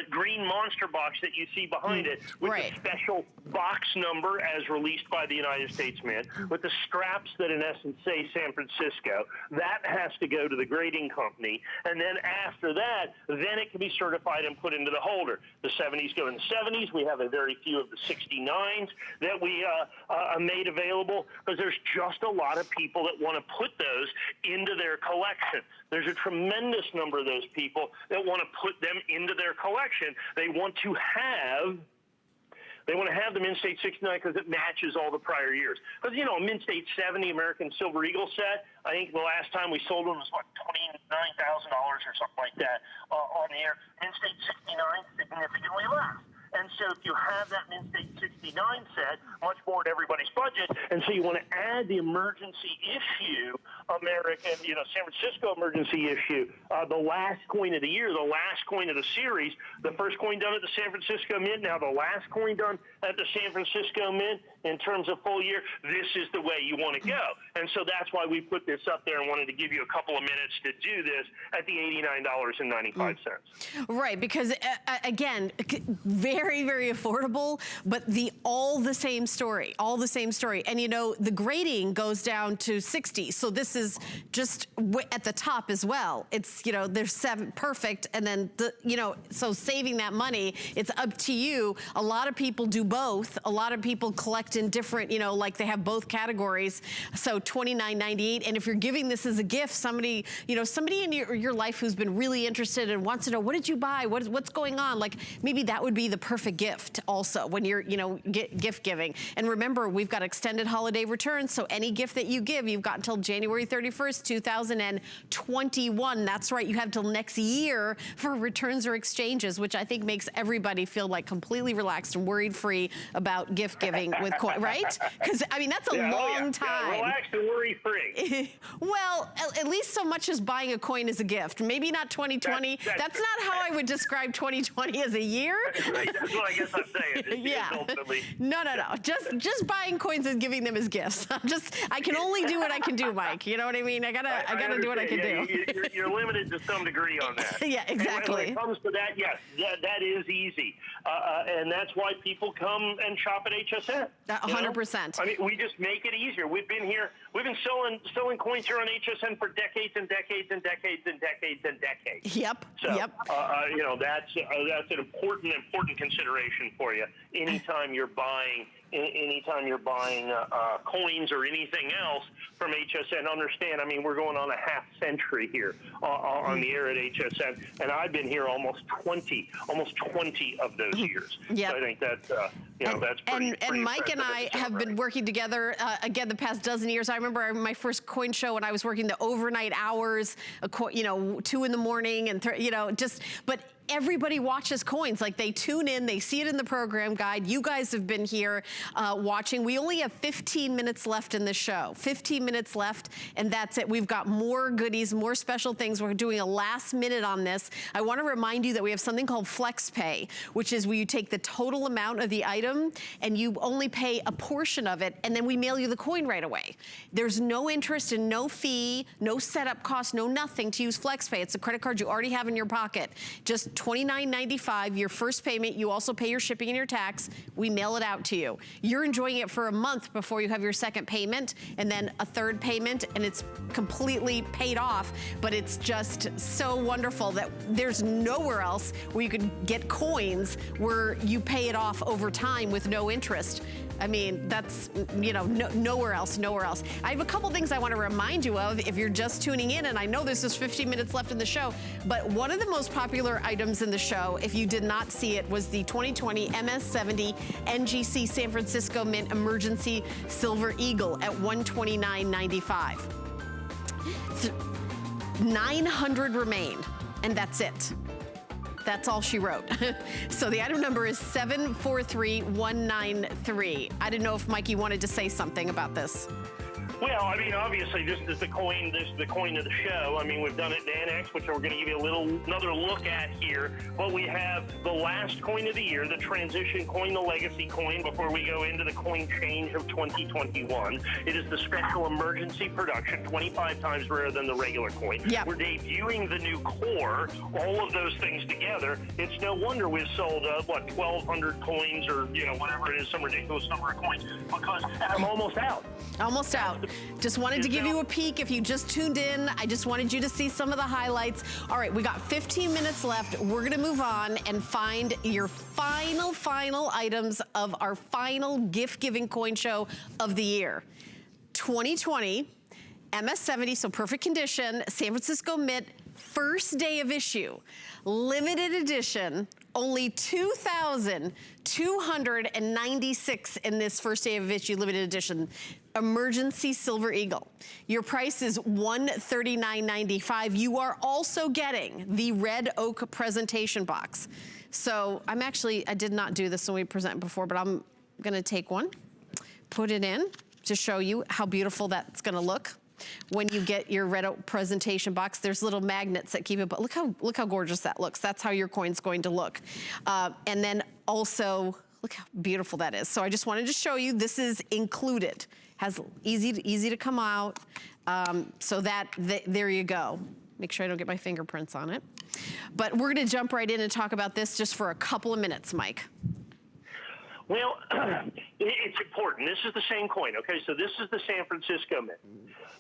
green monster box that you see behind it with the special box number as released by the United States Mint, with the straps that in essence say San Francisco. That has to go to the grading company. And then after that, then it can be certified and put into the holder. The 70s go in the 70s. We have a very few of the 69s that we made available, because there's just a lot of people that want to put those into their collection. There's a tremendous number of those people that want to put them into their collection. They want to have the Mint State 69 because it matches all the prior years. Because, you know, a Mint State 70 American Silver Eagle set, I think the last time we sold them was, what, $29,000 or something like that on the air. Mint State 69, significantly less. And so if you have that Mint State 69 set, much more at everybody's budget, and so you want to add the emergency issue American, you know, San Francisco emergency issue, the last coin of the year, the last coin of the series, the first coin done at the San Francisco Mint, now the last coin done at the San Francisco Mint in terms of full year, this is the way you want to go. And so that's why we put this up there and wanted to give you a couple of minutes to do this at the $89.95. Right, because again, very, very affordable, but all the same story. And you know, the grading goes down to 60. So this is just at the top as well. It's, you know, there's 7 perfect, and then you know, so saving that money, it's up to you. A lot of people do both. A lot of people collect in different, you know, like they have both categories. So $29.98. And if you're giving this as a gift, somebody, you know, somebody in your life who's been really interested and wants to know, what did you buy? What's going on? Like, maybe that would be the perfect gift also when you're, you know, gift giving. And remember, we've got extended holiday returns. So any gift that you give, you've got until January 31st, 2021. That's right. You have till next year for returns or exchanges, which I think makes everybody feel like completely relaxed and worried free about gift giving with coin, right? Because I mean, that's a long time. Yeah, relaxed and worry free. Well, at least so much as buying a coin as a gift. Maybe not 2020. That's not how I would describe 2020 as a year. Right, that's what I guess I'm saying. Yeah. No. Just buying coins and giving them as gifts. I can only do what I can do, Mike. You know what I mean? I gotta do what I can do. You're limited to some degree on that. Yeah, exactly. And when it comes to that, yes, that is easy. And that's why people come and shop at HSN. 100%. I mean, we just make it easier. We've been selling coins here on HSN for decades and decades and decades and decades and decades. Yep. So, you know, that's an important consideration for you. Anytime you're buying coins or anything else from HSN, understand, I mean, we're going on a half century here on the air at HSN, and I've been here almost 20 of those years. Yep. So I think that's, you know, that's pretty And Mike and I have been working together, again, the past dozen years. I remember my first coin show when I was working the overnight hours, you know, 2 in the morning, and, you know, but everybody watches coins. Like, they tune in, they see it in the program guide. You guys have been here watching. We only have 15 minutes left in the show. 15 minutes left, and that's it. We've got more goodies, more special things. We're doing a last minute on this. I want to remind you that we have something called Flex Pay, which is where you take the total amount of the item and you only pay a portion of it, and then we mail you the coin right away. There's no interest and no fee, no setup cost, no nothing to use Flex Pay. It's a credit card you already have in your pocket. Just $29.95, your first payment. You also pay your shipping and your tax. We mail it out to you. You're enjoying it for a month before you have your second payment, and then a third payment, and it's completely paid off. But it's just so wonderful that there's nowhere else where you could get coins where you pay it off over time with no interest. I mean, that's, you know, nowhere else, nowhere else. I have a couple things I want to remind you of if you're just tuning in, and I know there's just 15 minutes left in the show, but one of the most popular items in the show, if you did not see it, was the 2020 MS70 NGC San Francisco Mint Emergency Silver Eagle at $129.95. 900 remain, and that's it. That's all she wrote. So the item number is 743193. I didn't know if Mikey wanted to say something about this. Well, I mean, obviously, this is the coin. This is the coin of the show. I mean, we've done it in Annex, which we're going to give you another look at here. But we have the last coin of the year, the transition coin, the legacy coin, before we go into the coin change of 2021. It is the special emergency production, 25 times rarer than the regular coin. Yep. We're debuting the new core, all of those things together. It's no wonder we've sold, 1,200 coins or, you know, whatever it is, some ridiculous number of coins, because I'm almost out. Almost out. Just wanted to give you a peek. If you just tuned in, I just wanted you to see some of the highlights. All right, we got 15 minutes left. We're going to move on and find your final items of our final gift-giving coin show of the year. 2020, MS70, so perfect condition, San Francisco Mint, first day of issue, limited edition, only 2,296 in this first day of issue limited edition. Emergency Silver Eagle. Your price is $139.95. You are also getting the red oak presentation box. So I did not do this when we presented before, but I'm gonna take one, put it in to show you how beautiful that's gonna look. When you get your red oak presentation box, there's little magnets that keep it, but look how gorgeous that looks. That's how your coin's going to look. And then also, look how beautiful that is. So I just wanted to show you, this is included. Has easy to come out. So there you go. Make sure I don't get my fingerprints on it. But we're gonna jump right in and talk about this just for a couple of minutes, Mike. Well, it's important. This is the same coin, okay? So this is the San Francisco Mint.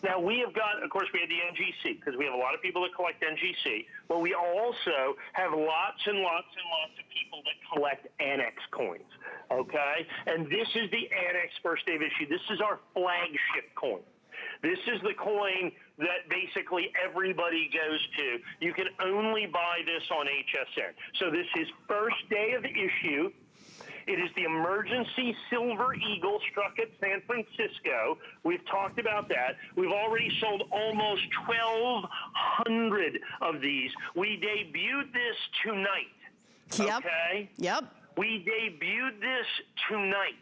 Now, we have got, of course, we have the NGC, because we have a lot of people that collect NGC, but we also have lots and lots and lots of people that collect Annex coins, okay? And this is the Annex first day of issue. This is our flagship coin. This is the coin that basically everybody goes to. You can only buy this on HSN. So this is first day of issue. It is the emergency Silver Eagle struck at San Francisco. We've talked about that. We've already sold almost 1,200 of these. We debuted this tonight. Yep. Okay? Yep. We debuted this tonight.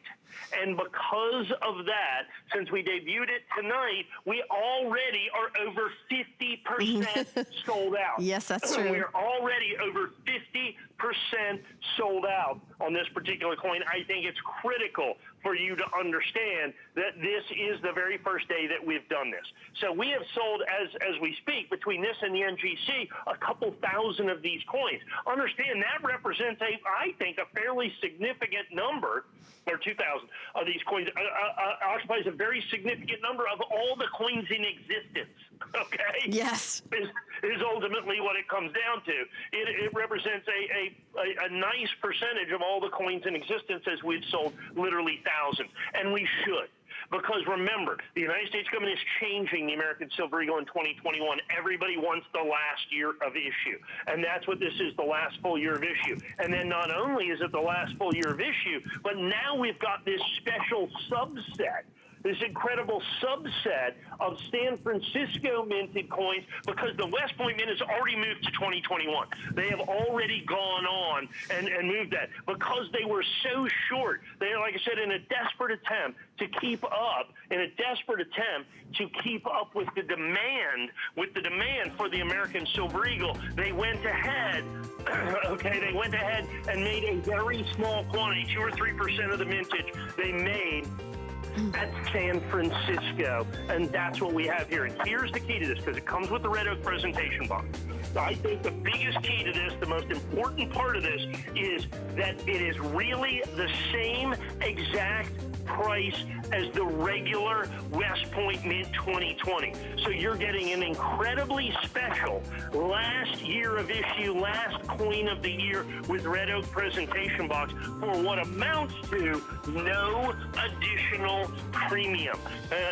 And because of that, since we debuted it tonight, we already are over 50% sold out. Yes, that's true. We're already over 50% sold out on this particular coin. I think it's critical for you to understand that this is the very first day that we've done this. So we have sold, as we speak, between this and the NGC, a couple thousand of these coins. Understand that represents, I think, a fairly significant number, or 2,000 of these coins, occupies a very significant number of all the coins in existence, okay? Yes. Is ultimately what it comes down to. It represents a nice percentage of all the coins in existence, as we've sold literally thousands. And we should. Because remember, the United States government is changing the American Silver Eagle in 2021. Everybody wants the last year of issue. And that's what this is, the last full year of issue. And then not only is it the last full year of issue, but now we've got this special subset this incredible subset of San Francisco minted coins because the West Point Mint has already moved to 2021. They have already gone on and moved that because they were so short. They, like I said, in a desperate attempt to keep up, with the demand, for the American Silver Eagle, they went ahead, they went ahead and made a very small quantity, 2 or 3% of the mintage they made at San Francisco, and that's what we have here. And here's the key to this, because it comes with the red oak presentation box. I think the biggest key to this, the most important part of this, is that it is really the same exact price as the regular West Point Mint 2020. So you're getting an incredibly special last year of issue, last coin of the year with red oak presentation box for what amounts to no additional premium.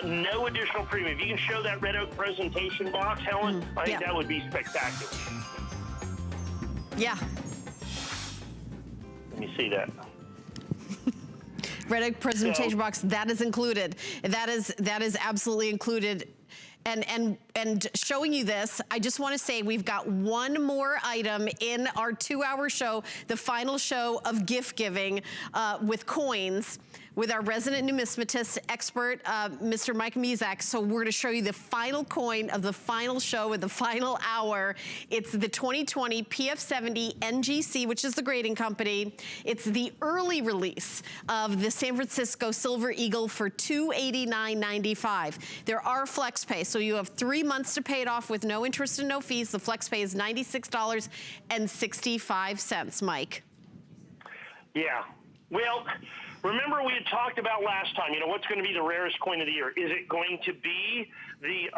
No additional premium. If you can show that red oak presentation box, Helen, I think that would be spectacular. Yeah. Let me see that. Red oak presentation box, that is included. That is absolutely included. And showing you this, I just want to say we've got one more item in our 2-hour show, the final show of gift giving with coins, with our resident numismatist expert, Mr. Mike Mezak. So we're going to show you the final coin of the final show in the final hour. It's the 2020 PF70 NGC, which is the grading company. It's the early release of the San Francisco Silver Eagle for $289.95. There are flex pay, so you have 3 months to pay it off with no interest and no fees. The flex pay is $96.65, Mike. Yeah. Well, remember we had talked about last time, what's going to be the rarest coin of the year? Is it going to be the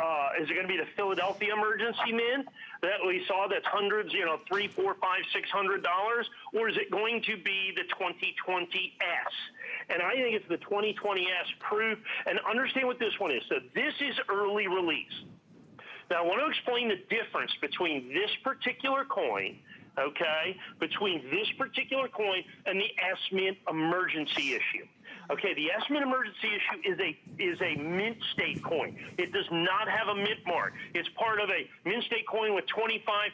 Philadelphia Emergency Mint that we saw that's hundreds, $300, $400, $500, $600? Or is it going to be the 2020S? And I think it's the 2020S proof. And understand what this one is. So this is early release. Now, I want to explain the difference between this particular coin, between this particular coin and the S-Mint emergency issue. Okay, the S-Mint emergency issue is a mint state coin. It does not have a mint mark. It's part of a mint state coin with 25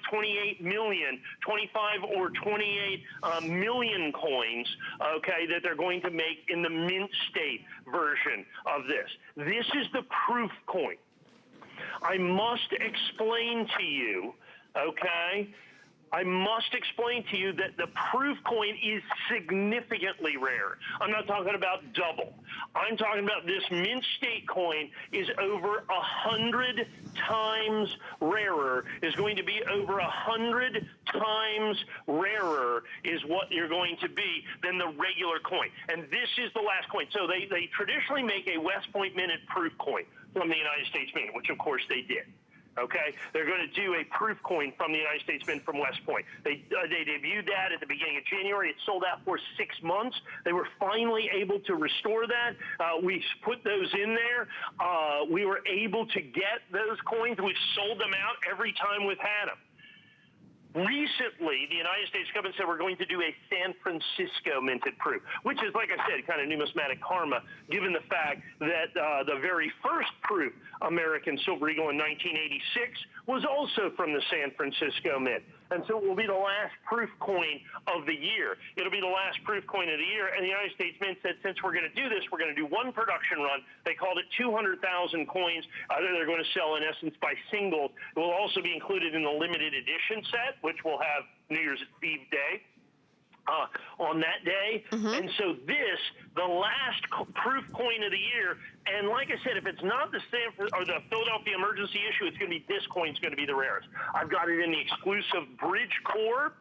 or 28 million coins, that they're going to make in the mint state version of this. This is the proof coin. I must explain to you, I must explain to you that the proof coin is significantly rare. I'm not talking about double. I'm talking about this mint state coin is over 100 times rarer, is going to be over 100 times rarer is what you're going to be than the regular coin. And this is the last coin. So they traditionally make a West Point minted proof coin from the United States Mint, which of course they did. They're going to do a proof coin from the United States Mint from West Point. They debuted that at the beginning of January. It sold out for 6 months. They were finally able to restore that. We put those in there. We were able to get those coins. We've sold them out every time we've had them. Recently, the United States government said we're going to do a San Francisco minted proof, which is, like I said, kind of numismatic karma, given the fact that the very first proof American Silver Eagle in 1986 was also from the San Francisco Mint. And so it will be the last proof coin of the year. It'll be the last proof coin of the year. And the United States Mint said, since we're going to do this, we're going to do one production run. They called it 200,000 coins. They're going to sell, in essence, by singles. It will also be included in the limited edition set, which will have New Year's Eve Day on that day. And so this, the last proof coin of the year, and like I said, if it's not the Stanford or the Philadelphia emergency issue, it's going to be this coin's going to be the rarest. I've got it in the exclusive Bridge Core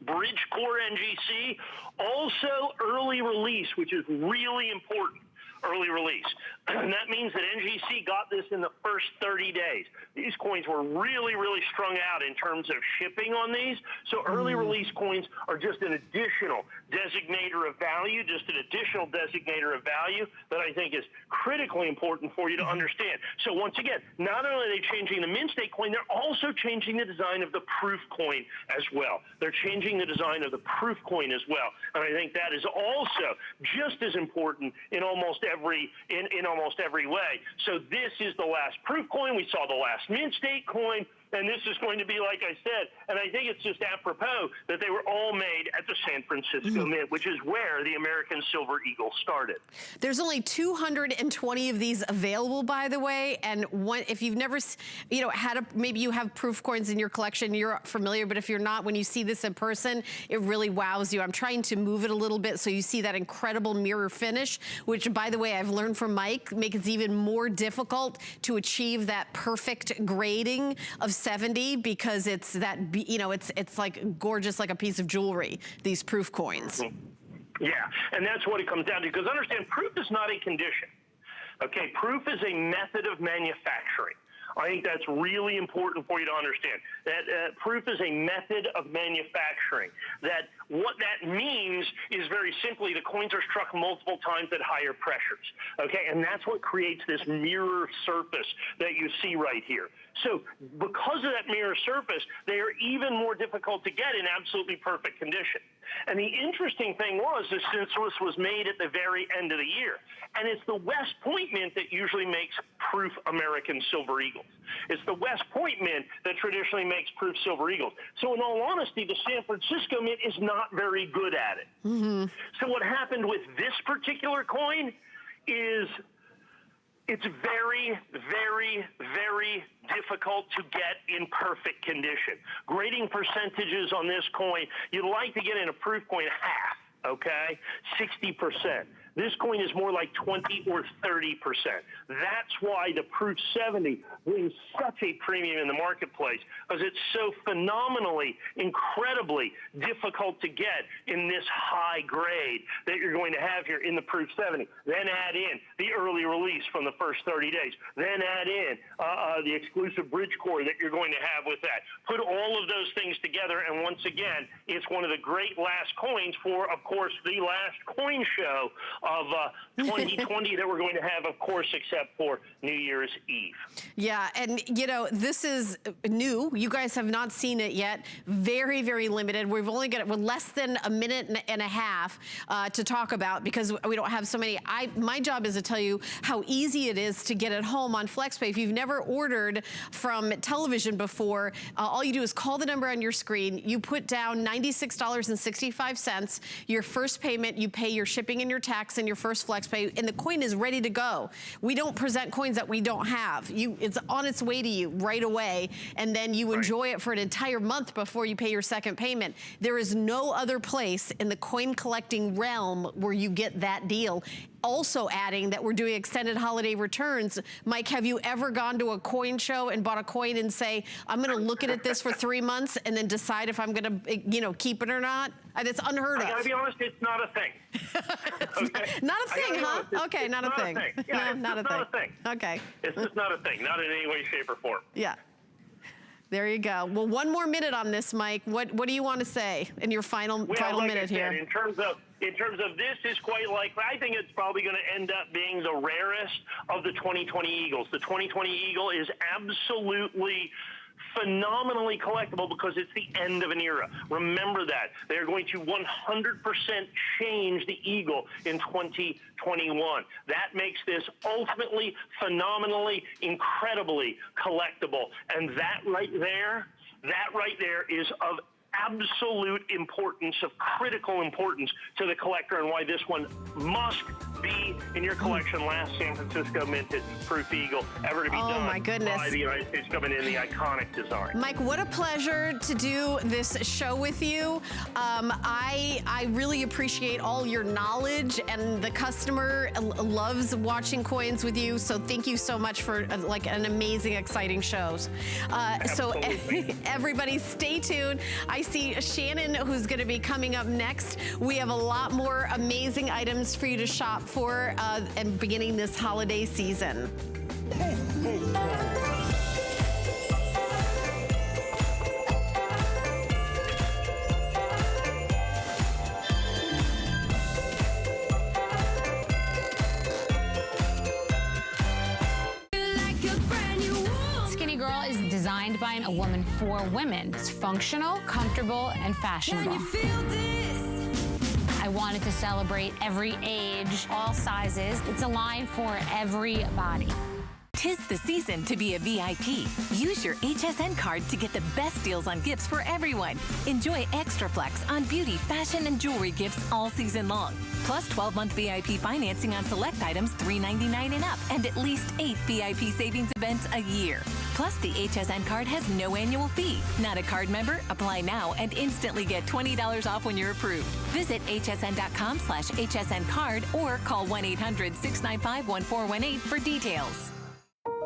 NGC, also early release, which is really important. Early release. And that means that NGC got this in the first 30 days. These coins were really, really strung out in terms of shipping on these. So early release coins are just an additional designator of value, that I think is critically important for you to understand. So once again, not only are they changing the mint state coin, they're also changing the design of the proof coin as well. They're changing the design of the proof coin as well. And I think that is also just as important in almost in almost every way. So this is the last proof coin. We saw the last mint state coin. And this is going to be, like I said, and I think it's just apropos that they were all made at the San Francisco Mint, which is where the American Silver Eagle started. There's only 220 of these available, by the way. And one, if you've never, maybe you have proof coins in your collection, you're familiar, but if you're not, when you see this in person, it really wows you. I'm trying to move it a little bit so you see that incredible mirror finish, which, by the way, I've learned from Mike, makes it even more difficult to achieve that perfect grading of 70 because it's that, it's like gorgeous, like a piece of jewelry, these proof coins. Yeah, and that's what it comes down to, because understand, proof is not a condition. Okay, proof is a method of manufacturing. I think that's really important for you to understand. That proof is a method of manufacturing. That what that means is very simply the coins are struck multiple times at higher pressures. Okay, and that's what creates this mirror surface that you see right here. So because of that mirror surface, they are even more difficult to get in absolutely perfect condition. And the interesting thing was, is since this was made at the very end of the year, and it's the West Point Mint that usually makes proof American Silver Eagles. It's the West Point Mint that traditionally makes proof Silver Eagles. So in all honesty, the San Francisco Mint is not very good at it. So what happened with this particular coin is it's very, very, very difficult to get in perfect condition. Grading percentages on this coin, you'd like to get in a proof coin half, okay? 60%. This coin is more like 20 or 30%. That's why the Proof 70 brings such a premium in the marketplace, because it's so phenomenally, incredibly difficult to get in this high grade that you're going to have here in the Proof 70. Then add in the early release from the first 30 days. Then add in the exclusive bridge core that you're going to have with that. Put all of those things together, and once again, it's one of the great last coins for, of course, the last coin show of 2020 that we're going to have, of course, except for New Year's Eve. Yeah, and this is new. You guys have not seen it yet. Very, very limited. We've only got less than a minute and a half to talk about because we don't have so many. My job is to tell you how easy it is to get it home on FlexPay. If you've never ordered from television before, all you do is call the number on your screen. You put down $96.65. Your first payment, you pay your shipping and your tax and your first FlexPay, and the coin is ready to go. We don't present coins that we don't have. It's on its way to you right away, and then you enjoy it for an entire month before you pay your second payment. There is no other place in the coin collecting realm where you get that deal. Also adding that we're doing extended holiday returns. Mike, have you ever gone to a coin show and bought a coin and say, I'm gonna look at this for 3 months and then decide if I'm gonna, keep it or not? That's unheard of. I gotta be honest, it's not a thing. Okay? Not a thing, huh? Okay, not a thing. Yeah, no, not a thing. Okay. It's just not a thing, not in any way, shape, or form. Yeah. There you go. Well, one more minute on this, Mike. What do you want to say in your final minute here? In terms of this is quite likely, I think it's probably going to end up being the rarest of the 2020 Eagles. The 2020 Eagle is absolutely phenomenally collectible because it's the end of an era. Remember that. They're going to 100% change the Eagle in 2021. That makes this ultimately, phenomenally, incredibly collectible. And that right there is of absolute importance, of critical importance to the collector, and why this one must be in your collection. Last San Francisco minted proof eagle ever to be done my goodness. by the United States government in the iconic design. Mike, what a pleasure to do this show with you. I really appreciate all your knowledge, and the customer loves watching coins with you. So thank you so much for an amazing, exciting shows. So everybody stay tuned. I see Shannon, who's going to be coming up next. We have a lot more amazing items for you to shop for and beginning this holiday season. Designed by a woman for women. It's functional, comfortable, and fashionable. I wanted to celebrate every age, all sizes. It's a line for everybody. 'Tis the season to be a VIP. Use your HSN card to get the best deals on gifts for everyone. Enjoy extra flex on beauty, fashion, and jewelry gifts all season long. Plus 12-month VIP financing on select items $3.99 and up, and at least 8 VIP savings events a year. Plus, the HSN card has no annual fee. Not a card member? Apply now and instantly get $20 off when you're approved. Visit hsn.com/HSN card or call 1-800-695-1418 for details.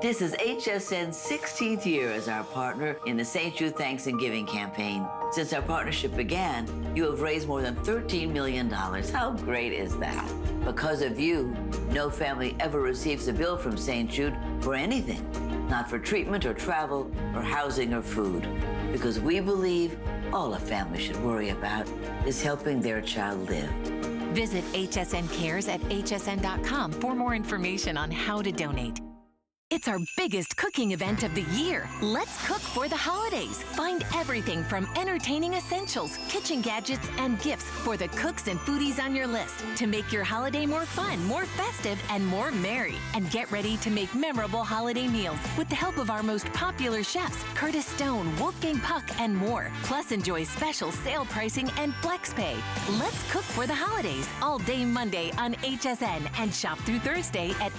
This is HSN's 16th year as our partner in the St. Jude Thanks and Giving campaign. Since our partnership began, you have raised more than $13 million. How great is that? Because of you, no family ever receives a bill from St. Jude for anything. Not for treatment or travel or housing or food. Because we believe all a family should worry about is helping their child live. Visit HSN Cares at hsn.com for more information on how to donate. It's our biggest cooking event of the year. Let's cook for the holidays. Find everything from entertaining essentials, kitchen gadgets, and gifts for the cooks and foodies on your list to make your holiday more fun, more festive, and more merry. And get ready to make memorable holiday meals with the help of our most popular chefs, Curtis Stone, Wolfgang Puck, and more. Plus, enjoy special sale pricing and flex pay. Let's cook for the holidays all day Monday on HSN and shop through Thursday at